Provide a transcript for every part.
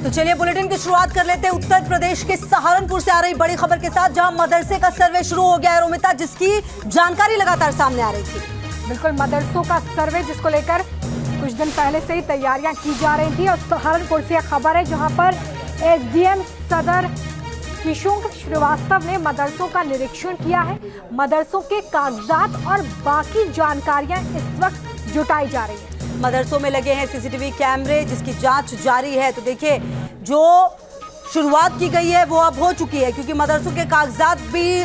तो चलिए बुलेटिन की शुरुआत कर लेते हैं उत्तर प्रदेश के सहारनपुर से आ रही बड़ी खबर के साथ, जहां मदरसे का सर्वे शुरू हो गया है रोमिता, जिसकी जानकारी लगातार सामने आ रही थी। बिल्कुल, मदरसों का सर्वे जिसको लेकर कुछ दिन पहले से ही तैयारियां की जा रही थी और सहारनपुर से खबर है जहां पर एसडीएम सदर किशोर श्रीवास्तव ने मदरसों का निरीक्षण किया है। मदरसों के कागजात और बाकी जानकारियां इस वक्त जुटाई जा रही है। मदरसों में लगे हैं सीसीटीवी कैमरे, जिसकी जांच जारी है। तो देखिए, जो शुरुआत की गई है वो अब हो चुकी है, क्योंकि मदरसों के कागजात भी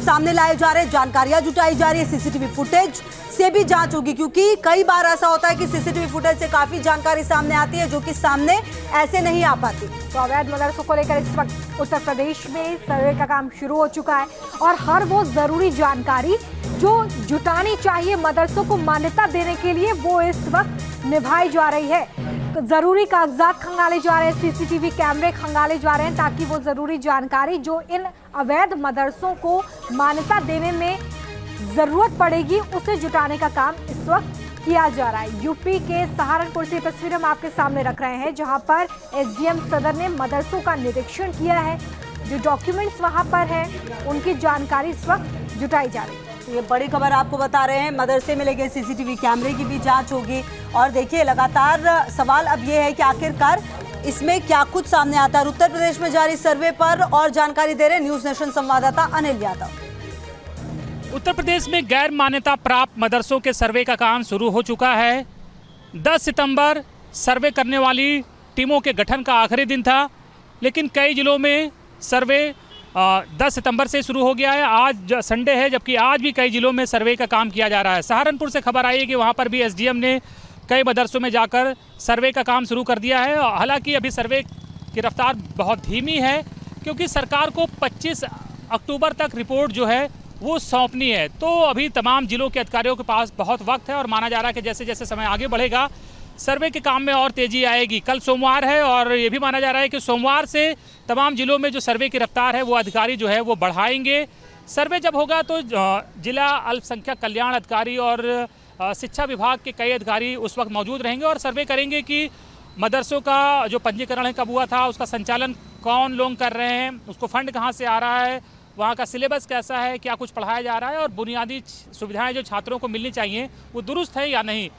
सामने लाए जा रहे हैं, जानकारियां जुटाई जा रही है, सीसीटीवी फुटेज से भी जांच होगी, क्योंकि कई बार ऐसा होता है कि सीसीटीवी फुटेज से काफी जानकारी सामने आती है जो कि सामने ऐसे नहीं आ पाती। तो अवैध मदरसों को लेकर इस वक्त उत्तर प्रदेश में सर्वे का काम शुरू हो चुका है और हर वो जरूरी जानकारी जो जुटानी चाहिए मदरसों को मान्यता देने के लिए वो इस वक्त निभाई जा रही है। तो जरूरी कागजात खंगाले जा रहे हैं, सीसीटीवी कैमरे खंगाले जा रहे हैं, ताकि वो जरूरी जानकारी जो इन अवैध मदरसों को मान्यता देने में जरूरत पड़ेगी उसे जुटाने का काम इस वक्त किया जा रहा है। यूपी के सहारनपुर से तस्वीर हम आपके सामने रख रहे हैं, जहां पर एसडीएम सदर ने मदरसों का निरीक्षण किया है। जो डॉक्यूमेंट्स वहां पर है उनकी जानकारी इस वक्त जुटाई जा रही है। ये बड़ी खबर आपको बता रहे हैं, मदरसे में लगे सीसीटीवी कैमरे की भी जांच होगी। और देखिए, लगातार सवाल अब ये है कि आखिरकार इसमें क्या कुछ सामने आता है। उत्तर प्रदेश में जारी सर्वे पर और जानकारी दे रहे हैं न्यूज नेशन संवाददाता अनिल यादव। उत्तर प्रदेश में गैर मान्यता प्राप्त मदरसों के सर्वे का काम शुरू हो चुका है। 10 सितंबर सर्वे करने वाली टीमों के गठन का आखिरी दिन था, लेकिन कई जिलों में सर्वे 10 सितंबर से शुरू हो गया है। आज संडे है, जबकि आज भी कई जिलों में सर्वे का काम किया जा रहा है। सहारनपुर से खबर आई है कि वहाँ पर भी एसडीएम ने कई मदरसों में जाकर सर्वे का काम शुरू कर दिया है। हालांकि अभी सर्वे की रफ्तार बहुत धीमी है, क्योंकि सरकार को 25 अक्टूबर तक रिपोर्ट जो है वो सौंपनी है। तो अभी तमाम जिलों के अधिकारियों के पास बहुत वक्त है और माना जा रहा है कि जैसे जैसे समय आगे बढ़ेगा सर्वे के काम में और तेज़ी आएगी। कल सोमवार है और ये भी माना जा रहा है कि सोमवार से तमाम जिलों में जो सर्वे की रफ्तार है वो अधिकारी जो है वो बढ़ाएंगे। सर्वे जब होगा तो जिला अल्पसंख्यक कल्याण अधिकारी और शिक्षा विभाग के कई अधिकारी उस वक्त मौजूद रहेंगे और सर्वे करेंगे कि मदरसों का जो पंजीकरण कब हुआ था, उसका संचालन कौन लोग कर रहे हैं, उसको फंड कहाँ से आ रहा है, वहाँ का सिलेबस कैसा है, क्या कुछ पढ़ाया जा रहा है और बुनियादी सुविधाएं जो छात्रों को मिलनी चाहिए वो दुरुस्त है या नहीं।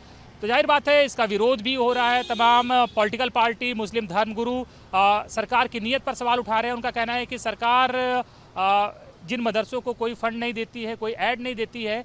तो जाहिर बात है इसका विरोध भी हो रहा है। तमाम पॉलिटिकल पार्टी, मुस्लिम धर्मगुरु सरकार की नीयत पर सवाल उठा रहे हैं। उनका कहना है कि सरकार जिन मदरसों को कोई फंड नहीं देती है, कोई ऐड नहीं देती है,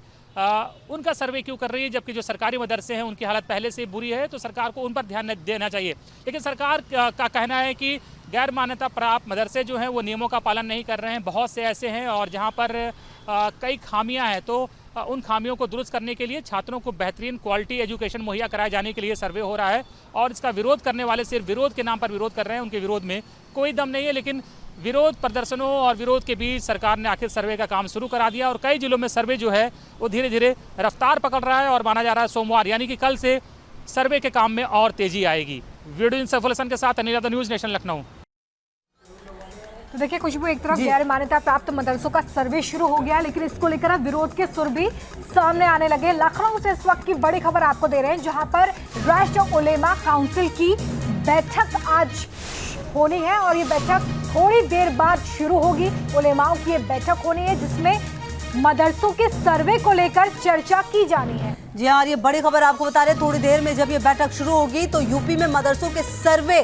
उनका सर्वे क्यों कर रही है, जबकि जो सरकारी मदरसे हैं उनकी हालत पहले से बुरी है, तो सरकार को उन पर ध्यान देना चाहिए। लेकिन सरकार का कहना है कि गैर मान्यता प्राप्त मदरसे जो हैं वो नियमों का पालन नहीं कर रहे हैं। बहुत से ऐसे हैं और जहां पर कई खामियां हैं, तो उन खामियों को दुरुस्त करने के लिए छात्रों को बेहतरीन क्वालिटी एजुकेशन मुहैया कराए जाने के लिए सर्वे हो रहा है। और इसका विरोध करने वाले सिर्फ विरोध के नाम पर विरोध कर रहे हैं, उनके विरोध में कोई दम नहीं है। लेकिन विरोध प्रदर्शनों और विरोध के बीच सरकार ने आखिर सर्वे का काम शुरू करा दिया और कई जिलों में सर्वे जो है वो धीरे धीरे रफ्तार पकड़ रहा है और माना जा रहा है सोमवार यानी कि कल से सर्वे के काम में और तेजी आएगी। वीडियो सफलसन के साथ अनिल यादव, न्यूज नेशन, लखनऊ। तो देखिए खुशबू, एक तरफ गैर मान्यता प्राप्त मदरसों का सर्वे शुरू हो गया, लेकिन इसको लेकर अब विरोध के सुर भी सामने आने लगे। लखनऊ से इस वक्त की बड़ी खबर आपको दे रहे हैं, जहां पर राष्ट्रीय उलेमा काउंसिल की बैठक आज होनी है और ये बैठक थोड़ी देर बाद शुरू होगी। उलेमाओं की ये बैठक होनी है जिसमें मदरसों के सर्वे को लेकर चर्चा की जानी है। जी हाँ, ये बड़ी खबर आपको बता रहे हैं, थोड़ी देर में जब ये बैठक शुरू होगी तो यूपी में मदरसों के सर्वे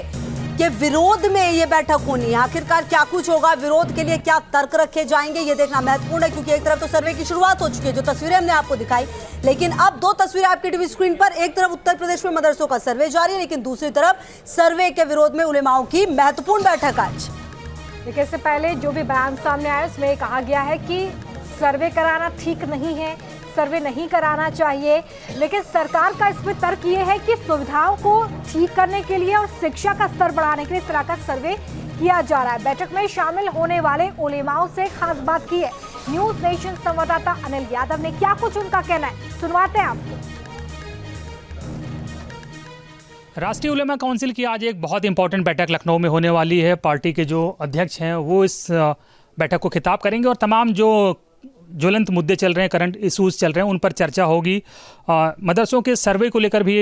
के विरोध में ये बैठक होनी है। आखिरकार क्या कुछ होगा, विरोध के लिए क्या तर्क रखे जाएंगे, ये देखना महत्वपूर्ण है, क्योंकि एक तरफ तो सर्वे की शुरुआत हो चुकी है, जो तस्वीरें हमने आपको दिखाई, लेकिन अब दो तस्वीरें आपकी टीवी स्क्रीन पर। एक तरफ उत्तर प्रदेश में मदरसों का सर्वे जारी है, लेकिन दूसरी तरफ सर्वे के विरोध में उलेमाओं की महत्वपूर्ण बैठक आज। देखिए, इससे पहले जो भी बयान सामने आया उसमें कहा गया है कि सर्वे कराना ठीक नहीं है, सर्वे नहीं कराना चाहिए, लेकिन सरकार का इसमें तर्क ये है कि सुविधाओं को ठीक करने के लिए और शिक्षा का स्तर बढ़ाने के लिए इस तरह का सर्वे किया जा रहा है। बैठक में शामिल होने वाले उलेमाओं से खास बात की है न्यूज नेशन संवाददाता अनिल यादव ने। क्या कुछ उनका कहना है, सुनवाते हैं आपको। राष्ट्रीय उलेमा काउंसिल की आज एक बहुत इंपॉर्टेंट बैठक लखनऊ में होने वाली है। पार्टी के जो अध्यक्ष हैं वो इस बैठक को खिताब करेंगे और तमाम जो ज्वलंत मुद्दे चल रहे हैं, करंट इश्यूज चल रहे हैं, उन पर चर्चा होगी। मदरसों के सर्वे को लेकर भी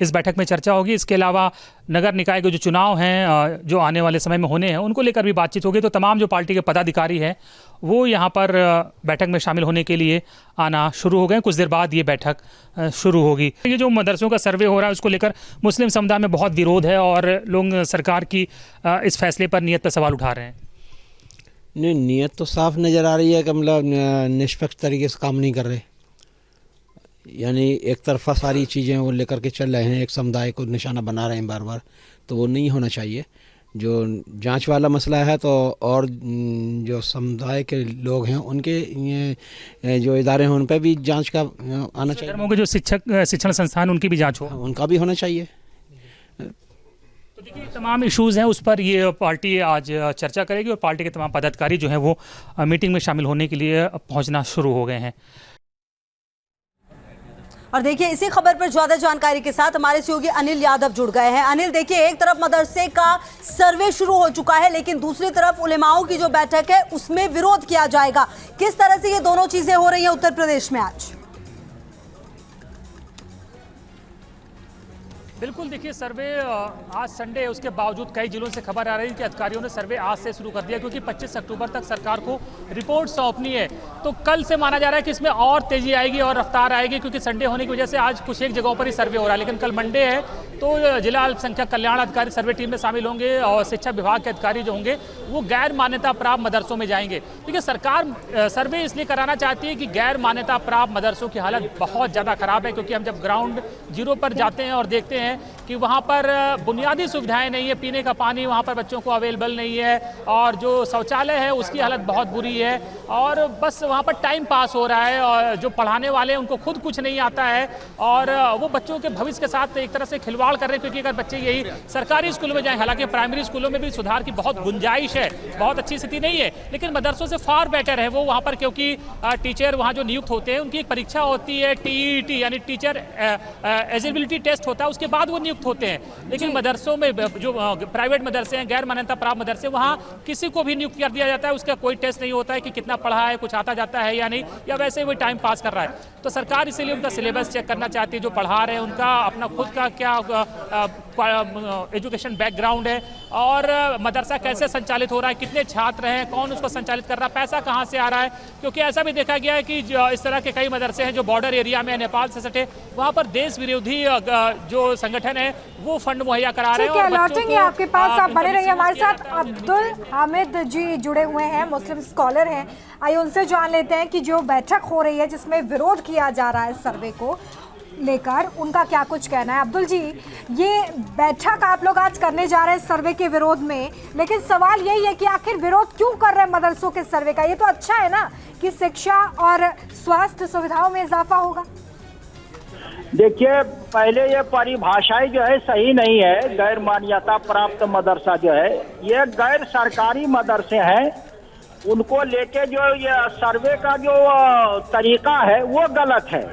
इस बैठक में चर्चा होगी। इसके अलावा नगर निकाय के जो चुनाव हैं जो आने वाले समय में होने हैं, उनको लेकर भी बातचीत होगी। तो तमाम जो पार्टी के पदाधिकारी हैं वो यहाँ पर बैठक में शामिल होने के लिए आना शुरू हो गए। कुछ देर बाद ये बैठक शुरू होगी। ये जो मदरसों का सर्वे हो रहा है उसको लेकर मुस्लिम समुदाय में बहुत विरोध है और लोग सरकार की इस फैसले पर नीयत पर सवाल उठा रहे हैं। नहीं, नीयत तो साफ नज़र आ रही है कि मतलब निष्पक्ष तरीके से काम नहीं कर रहे, यानी एक तरफा सारी चीज़ें वो लेकर के चल रहे हैं, एक समुदाय को निशाना बना रहे हैं बार बार। तो वो नहीं होना चाहिए। जो जांच वाला मसला है तो और जो समुदाय के लोग हैं उनके ये जो इदारे हैं उन पर भी जांच का आना चाहिए। धर्मों के जो शिक्षण संस्थान उनकी भी जांच हो, उनका भी होना चाहिए। तो देखिए तमाम इश्यूज़ हैं उस पर ये पार्टी आज चर्चा करेगी और पार्टी के तमाम पदाधिकारी जो हैं वो मीटिंग में शामिल होने के लिए पहुंचना शुरू हो गए हैं। और देखिए इसी खबर पर ज्यादा जानकारी के साथ हमारे सहयोगी अनिल यादव जुड़ गए हैं। अनिल, देखिए एक तरफ मदरसे का सर्वे शुरू हो चुका है लेकिन दूसरी तरफ उलेमाओं की जो बैठक है उसमें विरोध किया जाएगा। किस तरह से ये दोनों चीजें हो रही हैं उत्तर प्रदेश में आज? बिल्कुल, देखिए सर्वे आज संडे है, उसके बावजूद कई जिलों से खबर आ रही है कि अधिकारियों ने सर्वे आज से शुरू कर दिया क्योंकि 25 अक्टूबर तक सरकार को रिपोर्ट सौंपनी है। तो कल से माना जा रहा है कि इसमें और तेजी आएगी और रफ्तार आएगी क्योंकि संडे होने की वजह से आज कुछ एक जगहों पर ही सर्वे हो रहा है। लेकिन कल मंडे है तो जिला अल्पसंख्यक कल्याण अधिकारी सर्वे टीम में शामिल होंगे और शिक्षा विभाग के अधिकारी जो होंगे वो गैर मान्यता प्राप्त मदरसों में जाएंगे। देखिए सरकार सर्वे इसलिए कराना चाहती है कि गैर मान्यता प्राप्त मदरसों की हालत बहुत ज़्यादा ख़राब है क्योंकि हम जब ग्राउंड जीरो पर जाते हैं और देखते हैं कि वहाँ पर बुनियादी सुविधाएं नहीं है, पीने का पानी वहाँ पर बच्चों को अवेलेबल नहीं है और जो शौचालय है उसकी हालत बहुत बुरी है और बस वहाँ पर टाइम पास हो रहा है और जो पढ़ाने वाले हैं उनको खुद कुछ नहीं आता है और वो बच्चों के भविष्य के साथ एक तरह से खिलवाड़ कर रहे हैं क्योंकि अगर बच्चे यही सरकारी स्कूलों में जाएं, हालांकि प्राइमरी स्कूलों में भी सुधार की बहुत गुंजाइश है, बहुत अच्छी स्थिति नहीं है, लेकिन मदरसों से फार बेटर है वो वहाँ पर क्योंकि टीचर वहाँ जो नियुक्त होते हैं उनकी एक परीक्षा होती है TET यानी टीचर एलिजिबिलिटी टेस्ट होता है, उसके बाद वो नियुक्त होते हैं। लेकिन मदरसों में जो प्राइवेट मदरसे हैं, गैर मान्यता प्राप्त मदरसे, वहाँ किसी को भी नियुक्त कर दिया जाता है, उसका कोई टेस्ट नहीं होता है कि कितना पढ़ा है, कुछ आता जाता है या नहीं, या वैसे ही वो टाइम पास कर रहा है। तो सरकार इसीलिए उनका सिलेबस चेक करना चाहती है, जो पढ़ा रहे हैं उनका अपना खुद का क्या एजुकेशन बैकग्राउंड है और मदरसा कैसे संचालित हो रहा है, कितने छात्र हैं, कौन उसको संचालित कर रहा है, पैसा कहाँ से आ रहा है। क्योंकि ऐसा भी देखा गया है कि इस तरह के कई मदरसे हैं जो बॉर्डर एरिया में नेपाल से सटे, वहाँ पर देश विरोधी जो संगठन है वो फंड मुहैया करा रहे हैं। लौटेंगे आपके पास, आप बने रहिए हमारे साथ। अब्दुल हामिद जी जुड़े हुए हैं, मुस्लिम स्कॉलर हैं, आइए उनसे जान लेते हैं कि जो बैठक हो रही है जिसमें विरोध किया जा रहा है सर्वे को लेकर, उनका क्या कुछ कहना है। अब्दुल जी, ये बैठक आप लोग आज करने जा रहे हैं सर्वे के विरोध में, लेकिन सवाल यही है कि आखिर विरोध क्यों कर रहे हैं मदरसों के सर्वे का? ये तो अच्छा है ना कि शिक्षा और स्वास्थ्य सुविधाओं में इजाफा होगा। देखिए, पहले ये परिभाषाएं जो है सही नहीं है। गैर मान्यता प्राप्त मदरसा जो है ये गैर सरकारी मदरसे हैं, उनको लेके जो ये सर्वे का जो तरीका है वो गलत है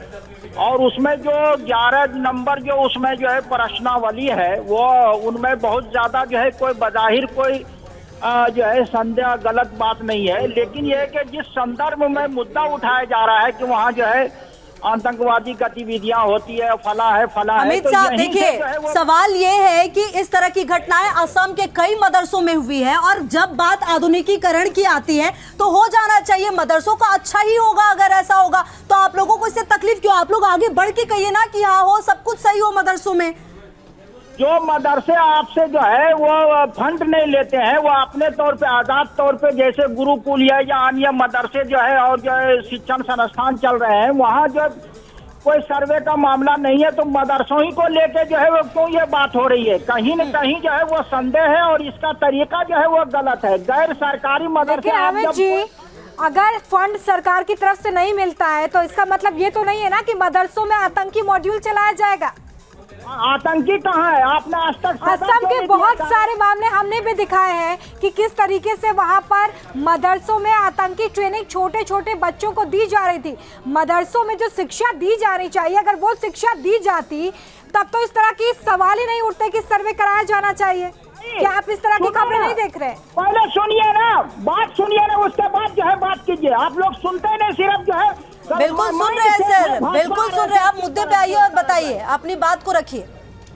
और उसमें जो 11 नंबर जो उसमें जो है प्रश्नावली है वो उनमें बहुत ज्यादा जो है कोई बजाहिर कोई जो है संदेह गलत बात नहीं है, लेकिन ये है कि जिस संदर्भ में मुद्दा उठाया जा रहा है कि वहाँ जो है आतंकवादी गतिविधियां होती है, फला है। अमित साहब, देखिए सवाल ये है कि इस तरह की घटनाएं असम के कई मदरसों में हुई है और जब बात आधुनिकीकरण की आती है तो हो जाना चाहिए, मदरसों का अच्छा ही होगा। अगर ऐसा होगा तो आप लोगों को इससे तकलीफ क्यों? आप लोग आगे बढ़ के कहिए ना कि हाँ हो सब कुछ सही हो मदरसों में। जो मदरसे आपसे जो है वो फंड नहीं लेते हैं, वो अपने तौर पे आजाद तौर पे जैसे गुरुकुल या अन्य मदरसे जो है और जो है शिक्षण संस्थान चल रहे हैं, वहाँ जो कोई सर्वे का मामला नहीं है, तो मदरसों ही को लेके जो है वो क्यों ये बात हो रही है? कहीं न कहीं जो है वो संदेह है और इसका तरीका जो है वो गलत है। गैर सरकारी मदरसे, अगर फंड सरकार की तरफ से नहीं मिलता है तो इसका मतलब ये तो नहीं है ना कि मदरसों में आतंकी मॉड्यूल चलाया जाएगा। आतंकी कहाँ है? आपने आज तक असम के बहुत सारे मामले हमने भी दिखाए हैं कि किस तरीके से वहां पर मदरसों में आतंकी ट्रेनिंग छोटे छोटे बच्चों को दी जा रही थी। मदरसों में जो शिक्षा दी जानी चाहिए, अगर वो शिक्षा दी जाती तब तो इस तरह की सवाल ही नहीं उठते कि सर्वे कराया जाना चाहिए। क्या आप इस तरह की खबरें नहीं देख रहे? पहले सुनिए ना, बात सुनिए ना, उसके बाद जो है बात कीजिए। आप लोग सुनते नहीं, सिर्फ जो है बिल्कुल सुन रहे हैं सर, बिल्कुल सुन रहे हैं। आप मुद्दे पे आइए और बताइए, अपनी बात को रखिए।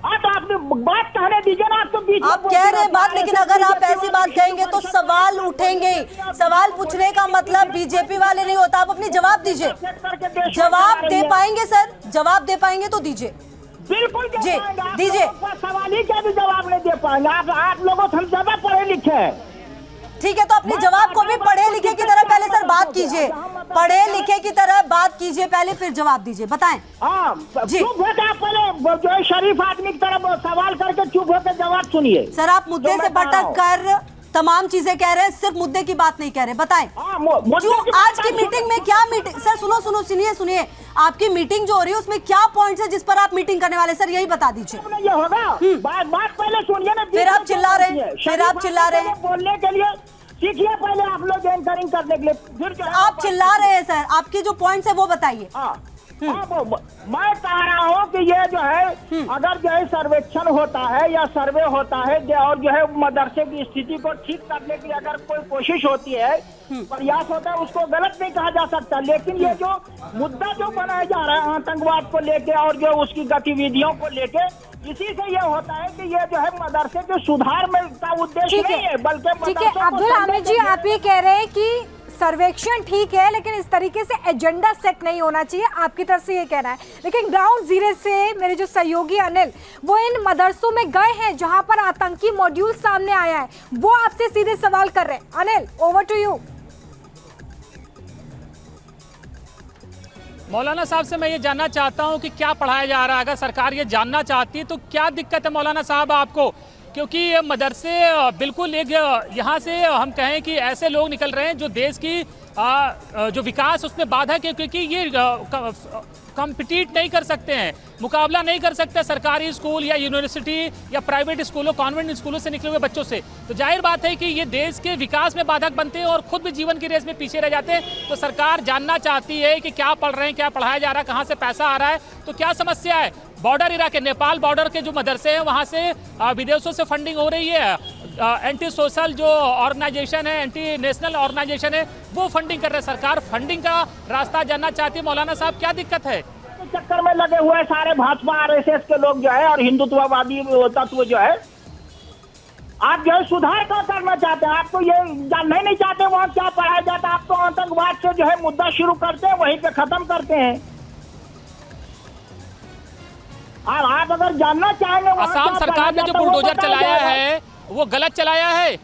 हाँ तो आपने बात कहने दीजिए ना, आप तो बीच में आप कह रहे हैं बात, लेकिन अगर आप ऐसी बात कहेंगे तो सवाल उठेंगे। सवाल पूछने का मतलब बीजेपी वाले नहीं होता। आप अपनी जवाब दीजिए। जवाब दे पाएंगे सर? जवाब दे पाएंगे तो दीजिए। बिल्कुल जी दीजिए। सवाल ही क्या भी जवाब नहीं दे पाएंगे। आप लोगों से हम ज्यादा पढ़े लिखे हैं। ठीक है, तो अपने जवाब को भी पढ़े लिखे की तरह पहले सर बात कीजिए। पढ़े लिखे की तरह बात कीजिए पहले, फिर जवाब दीजिए। बताएं। हाँ जी। चुप होकर आप पहले जो है शरीफ आदमी की तरह सवाल करके चुप होकर जवाब सुनिए। सर आप मुद्दे से भटक कर तमाम चीजें कह रहे हैं, सिर्फ मुद्दे की बात नहीं कह रहे। बताएं क्यों आज की मीटिंग में, क्या मीटिंग? सर सुनो, सुनिए, आपकी मीटिंग जो हो रही है उसमें क्या पॉइंट्स है जिस पर आप मीटिंग करने वाले? सर यही बता दीजिए। ये होगा बात पहले सुनिए ना, फिर आप चिल्ला रहे हैं। बोलने के लिए सीखिए पहले आप लोग एंकरिंग करने के लिए, फिर आप चिल्ला रहे हैं सर। आपके जो पॉइंट्स है वो बताइए। मैं कह रहा हूँ कि ये जो है अगर जो है सर्वेक्षण होता है या सर्वे होता है और जो है मदरसे की स्थिति को ठीक करने की अगर कोई कोशिश होती है, प्रयास होता है, उसको गलत नहीं कहा जा सकता। लेकिन ये जो मुद्दा जो बनाया जा रहा है आतंकवाद को लेके और जो उसकी गतिविधियों को लेके, इसी से ये होता है कि ये जो है मदरसे के सुधार में का उद्देश्य नहीं है, बल्कि ठीक है अब्दुल हामिद जी, आप ये कह रहे हैं कि सर्वेक्षण ठीक है लेकिन इस तरीके से एजेंडा सेट नहीं होना चाहिए, आपकी तरफ से ये कहना है। लेकिन ग्राउंड जीरो से मेरे जो सहयोगी अनिल, वो इन मदरसों में गए हैं जहां पर आतंकी मॉड्यूल सामने आया है, वो आपसे सीधे सवाल कर रहे हैं। Anil, over to you. मौलाना साहब से मैं ये जानना चाहता हूं कि क्या पढ़ाया जा रहा है। अगर सरकार ये जानना चाहती है तो क्या दिक्कत है मौलाना साहब आपको? क्योंकि ये मदरसे बिल्कुल एक यहाँ से हम कहें कि ऐसे लोग निकल रहे हैं जो देश की जो विकास उसमें बाधक है, क्योंकि ये कम्पिटिट नहीं कर सकते हैं, मुकाबला नहीं कर सकते सरकारी स्कूल या यूनिवर्सिटी या प्राइवेट स्कूलों, कॉन्वेंट स्कूलों से निकले हुए बच्चों से। तो जाहिर बात है कि ये देश के विकास में बाधक बनते हैं और खुद भी जीवन की रेस में पीछे रह जाते हैं। तो सरकार जानना चाहती है कि क्या पढ़ रहे हैं, क्या पढ़ाया जा रहा है, कहाँ से पैसा आ रहा है, तो क्या समस्या है। बॉर्डर इलाके, नेपाल बॉर्डर के जो मदरसे हैं वहाँ से विदेशों से फंडिंग हो रही है। एंटी सोशल जो ऑर्गेनाइजेशन है, एंटी नेशनल ऑर्गेनाइजेशन है, वो फंडिंग कर रहे हैं। सरकार फंडिंग का रास्ता जानना चाहती है। मौलाना साहब क्या दिक्कत है? चक्कर में लगे हुए सारे भाजपा आरएसएस के लोग जो है और हिंदुत्ववादी तत्व जो है, आप जो है सुधार का करना चाहते हैं। आपको ये जानना ही नहीं चाहते वहाँ क्या पढ़ाया जाता है। आप तो आतंकवाद से जो है मुद्दा शुरू करते हैं, वहीं पे खत्म करते हैं। आप अगर जानना चाहेंगे असम सरकार ने जो बुलडोजर चलाया है वो गलत चलाया है।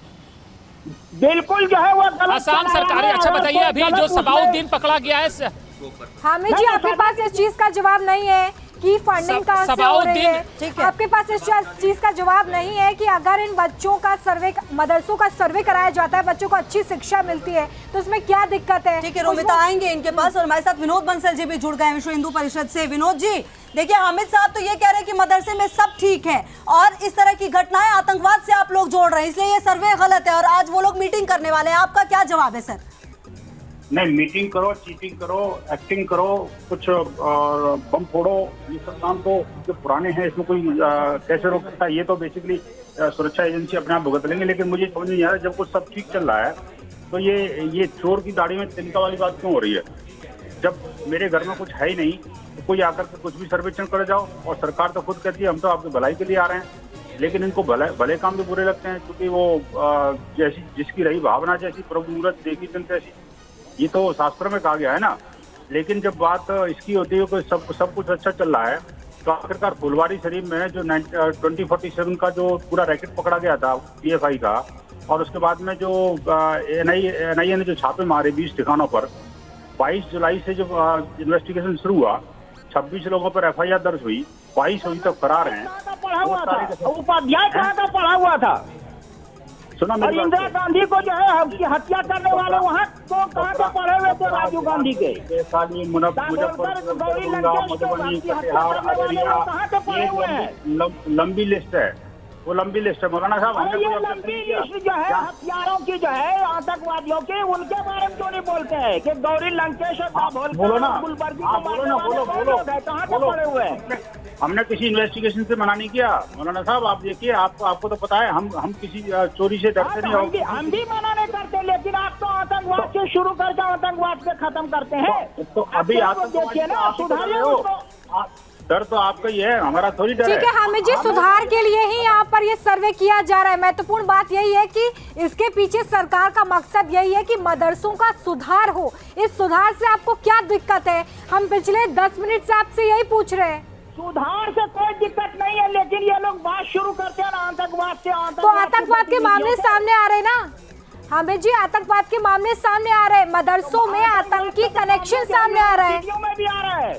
बिल्कुल जो है वो गलत। असम सरकार, अच्छा बताइए, अभी जो सबाउद्दीन पकड़ा गया है, हामिद जी आपके पास इस चीज का जवाब नहीं है कि फंडिंग कहाँ से हो रही है। आपके पास इस चीज का जवाब नहीं है कि अगर इन बच्चों का सर्वे, मदरसों का सर्वे कराया जाता है, बच्चों को अच्छी शिक्षा मिलती है, तो इसमें क्या दिक्कत है। ठीक है रोमिता, आएंगे इनके पास। और हमारे साथ विनोद बंसल जी भी जुड़ गए हैं विश्व हिंदू परिषद से। विनोद जी देखिए, हामिद साहब तो ये कह रहे हैं कि मदरसे में सब ठीक है और इस तरह की घटनाएं आतंकवाद से आप लोग जोड़ रहे हैं, इसलिए ये सर्वे गलत है और आज वो लोग मीटिंग करने वाले हैं। आपका क्या जवाब है सर? नहीं, मीटिंग करो, चीटिंग करो, एक्टिंग करो, कुछ और बम फोड़ो, ये सब काम तो जो पुराने हैं, इसमें कोई कैसे रोक सकता है। ये तो बेसिकली सुरक्षा एजेंसी अपने आप भुगत लेंगे। लेकिन मुझे समझ नहीं आ रहा, जब कुछ सब ठीक चल रहा है तो ये चोर की दाढ़ी में तिनका वाली बात क्यों हो रही है? जब मेरे घर में कुछ है ही नहीं तो कोई आकर के कुछ भी सर्वेक्षण कर जाओ। और सरकार तो खुद कहती है हम तो आपकी भलाई के लिए आ रहे हैं, लेकिन इनको भले काम भी बुरे लगते हैं, क्योंकि वो जैसी जिसकी रही भावना, जैसी प्रभु मूरत देखी तिन तैसी, ये तो शास्त्र में कहा गया है ना। लेकिन जब बात इसकी होती है कि सब कुछ अच्छा चल रहा है, तो आखिरकार फुलवारी शरीफ में जो 2047 का जो पूरा रैकेट पकड़ा गया था PFI का, और उसके बाद में जो NIA ने जो छापे मारे 20 ठिकानों पर, 22 जुलाई से जब इन्वेस्टिगेशन शुरू हुआ, 26 लोगों पर FIR दर्ज हुई, 22 अभी तक फरार हैं। उपाध्याय कहाँ का पढ़ा हुआ था? और इंदिरा गांधी को जो है हत्या करने वाले वहाँ तो कहाँ के पढ़े हुए थे? राजीव गांधी के, लंबी लिस्ट है, वो लंबी लिस्ट है मौलाना साहब। ये लंबी लिस्ट जो है हथियारों की जो है आतंकवादियों की, उनके बारे में क्यों नहीं बोलते हैं कि गौरी लंकेश और बोलो ना, गुलबर्गी बोलो, कहाँ के पढ़े हुए हैं? हमने किसी इन्वेस्टिगेशन से मना नहीं किया। मौलाना साहब आप देखिए, आपको तो पता है हम किसी चोरी से डरते नहीं। हम भी मना नहीं करते, लेकिन आप तो आतंकवाद से शुरू करके आतंकवाद से खत्म करते हैं। तो अभी देखिए ना, सुधारिए उसको। डर तो आपका ही है, हमारा थोड़ी डर है। ठीक है हामिद जी, सुधार के लिए ही यहाँ पर ये सर्वे किया जा रहा है। महत्वपूर्ण बात यही है कि इसके पीछे सरकार का मकसद यही है कि मदरसों का सुधार हो। इस सुधार से आपको क्या दिक्कत है? हम पिछले 10 मिनट से आपसे यही पूछ रहे हैं। सुधार से कोई दिक्कत नहीं है, लेकिन ये लोग बात शुरू करते हैं ना आतंकवाद से। तो आतंकवाद के मामले सामने आ रहे हैं ना हामिद जी, आतंकवाद के मामले सामने आ रहे हैं, मदरसों में आतंकी कनेक्शन सामने आ रहा है, में भी आ रहा है,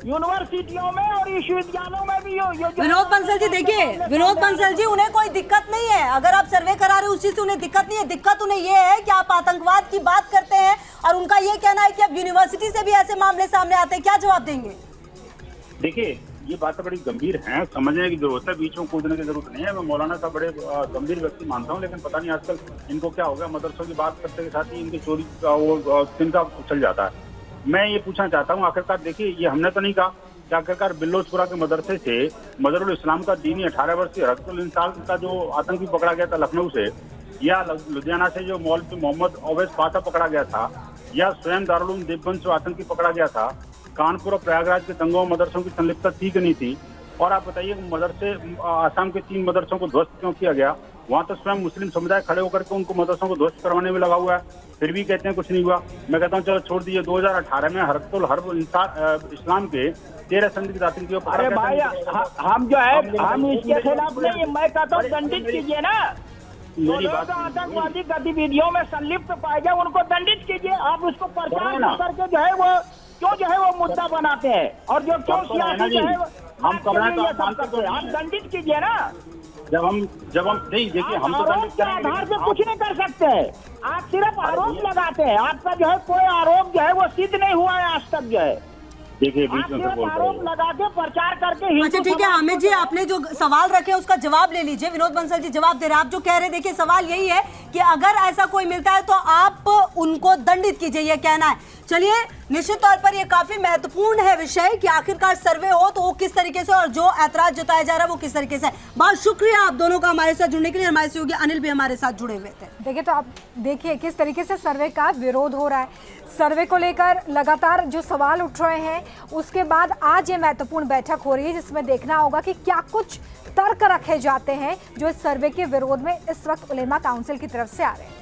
यूनिवर्सिटियों में और विश्वविद्यालयों में भी। विनोद बंसल जी देखिए, विनोद बंसल जी उन्हें कोई दिक्कत नहीं है अगर आप सर्वे करा रहे हो, उस चीज से उन्हें दिक्कत नहीं है। दिक्कत उन्हें ये है कि आप आतंकवाद की बात करते हैं और उनका ये कहना है कि अब यूनिवर्सिटी से भी ऐसे मामले सामने आते हैं। क्या जवाब देंगे? देखिए ये बातें बड़ी गंभीर हैं, समझने की जरूरत है, बीच में कूदने की जरूरत नहीं है। मैं मौलाना साहब बड़े गंभीर व्यक्ति मानता हूं, लेकिन पता नहीं आजकल इनको क्या हो गया, मदरसों की बात करते के साथ ही इनकी चोरी का वो तिनका चल जाता है। मैं ये पूछना चाहता हूँ, आखिरकार देखिए ये हमने तो नहीं कहा कि आखिरकार बिल्लोचपुरा के मदरसे से मदरुल इस्लाम का दीनी 18 वर्षीय हरकतुल इंसान का जो आतंकी पकड़ा गया था लखनऊ से, या लुधियाना से जो मौलवी मोहम्मद अवैस पाशा पकड़ा गया था, या स्वयं दारुल उलूम देवबंद से आतंकी पकड़ा गया था, कानपुर और प्रयागराज के दंगों मदरसों की संलिप्तता थी कि नहीं थी? और आप बताइए मदरसे आसाम के 3 मदरसों को ध्वस्त क्यों किया गया? वहाँ तो स्वयं मुस्लिम समुदाय खड़े होकर के उनको मदरसों को ध्वस्त करवाने में लगा हुआ है, फिर भी कहते हैं कुछ नहीं हुआ। मैं कहता हूँ चलो छोड़ दीजिए, 2018 में हरकतुल हर्ब इस्लाम के 13 संदिग्ध आतंकियों को। अरे भाई हम जो है हम इसके खिलाफ नहीं, मैं कहता हूँ दंडित कीजिए ना। मेरी बात आतंकवादी गतिविधियों में संलिप्त पाए जाए उनको दंडित कीजिए। आप उसको प्रचार करके जो है वो क्यों जो है वो मुद्दा बनाते हैं, और जो क्यों सियासी जो है हम आप दंडित कीजिए ना। जब हम नहीं देखिए, हम तो आरोप के आधार से कुछ नहीं कर सकते हैं, आप सिर्फ आरोप लगाते हैं। आपका जो है कोई आरोप जो है वो सिद्ध नहीं हुआ है आज तक जो है। देखिए बीच में आरोप लगा के प्रचार करके। अच्छा ठीक है हामिद जी, आपने जो सवाल रखे उसका जवाब ले लीजिए। विनोद बंसल जी जवाब दे रहे हैं। आप जो कह रहे हैं, देखिए सवाल यही है कि अगर ऐसा कोई मिलता है तो आप उनको दंडित कीजिए, ये कहना है। चलिए, निश्चित तौर पर ये काफी महत्वपूर्ण है विषय कि आखिरकार सर्वे हो तो वो किस तरीके से और जो ऐतराज जताया जा रहा है वो किस तरीके से। बहुत शुक्रिया आप दोनों का हमारे साथ जुड़ने के लिए। हमारे सहयोगी अनिल भी हमारे साथ जुड़े हुए थे। देखिए तो आप देखिए किस तरीके से सर्वे का विरोध हो रहा है। सर्वे को लेकर लगातार जो सवाल उठ रहे हैं, उसके बाद आज ये महत्वपूर्ण बैठक हो रही है जिसमें देखना होगा कि क्या कुछ तर्क रखे जाते हैं जो इस सर्वे के विरोध में इस वक्त उलेमा काउंसिल की तरफ से आ रहे हैं।